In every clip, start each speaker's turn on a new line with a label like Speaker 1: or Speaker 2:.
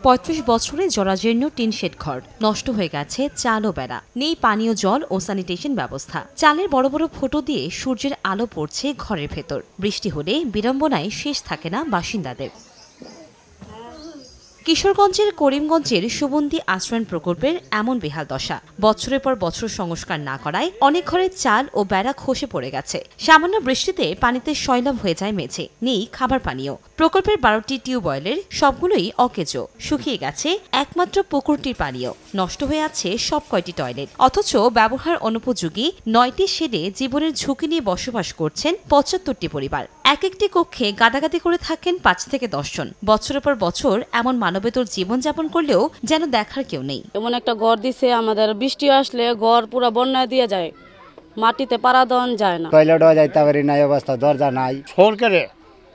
Speaker 1: ৩৫ বছরে জরাজীর্ণ tin shed ঘর, নষ্ট হয়ে গেছে চাল ও বেড়া, নেই পানীয় জল ও স্যানিটেশন ব্যবস্থা। চালের বড় বড় ফুটো দিয়ে সূর্যের আলো পড়ছে ঘরের ভেতর। বৃষ্টি হলে বিড়ম্বনায় শেষ থাকে না বাসিন্দাদের। কিশোরগঞ্জের করিমগঞ্জের সুবন্দী আশ্রয়ণ প্রকল্পের এমন বেহাল দশা। বছরের পর বছর সংস্কার না করায় অনেক ঘরের চাল ও বেড়া খসে পড়ে গেছে। সামান্য বৃষ্টিতে পানিতে সয়লাব হয়ে যায় মেঝে, নেই খাবার পানীয়। প্রকল্পের 12টি টিউবওয়েলের সবগুলোই অকেজো, শুকিয়ে গেছে একমাত্র পুকুরটির পানীয়। নষ্ট হয়ে আছে সব কয়টি টয়লেট। অথচ ব্যবহার অনুপযোগী 9টি শেডে জীবনের ঝুঁকি নিয়ে বসবাস করছেন 75টি পরিবার। এক একটি কক্ষে গাদাগাদি করে থাকেন 5 থেকে 10 জন। বছরের পর বছর এমন মানবেতর জীবনযাপন করলেও যেন দেখার কেউ নেই।
Speaker 2: এমন একটা ঘর দিছে আমাদের, বৃষ্টি আসলে ঘর পুরো বন্যা দিয়ে যায়, মাটিতে পাড়া দেওয়া যায় না,
Speaker 3: টয়লেটও যাইতে পারি নাই অবস্থা, দরজা নাই।
Speaker 4: সরকারে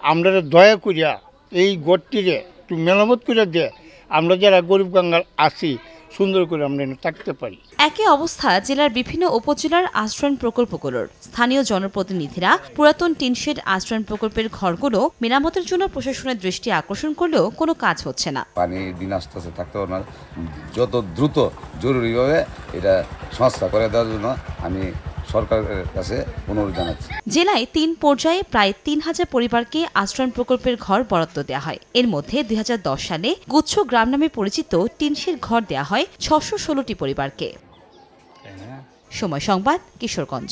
Speaker 4: আমরা দয়া করিয়া এই ঘরটিরে একটু মেরামত করে দিয়ে আমরা যারা গরিব গঙ্গার আছি সুন্দর করে আমরা থাকতে পারি।
Speaker 1: একই অবস্থা জেলার বিভিন্ন উপজেলার আশ্রয়ণ প্রকল্পগুলোর। স্থানীয় জনপ্রতিনিধিরা পুরাতন টিনশেড আশ্রয়ণ প্রকল্পের ঘরগুলো মেরামতের জন্য প্রশাসনের দৃষ্টি আকর্ষণ করলেও কোনো কাজ হচ্ছে না।
Speaker 5: পানি দিন আস্তে আস্তে থাকতে পারে না, যত দ্রুত জরুরিভাবে এটা সংস্কার করে দেওয়ার জন্য আমি সরকারের কাছে অনুরোধ জানাচ্ছি।
Speaker 1: জেলায় 3 পর্যায়ে প্রায় 3000 পরিবারকে আশ্রয়ণ প্রকল্পের ঘর বরাদ্দ দেওয়া হয়। এর মধ্যে 2010 সালে গুচ্ছ গ্রাম নামে পরিচিত টিনশেড ঘর দেওয়া হয় 616টি পরিবারকে। সময় সংবাদ, কিশোরগঞ্জ।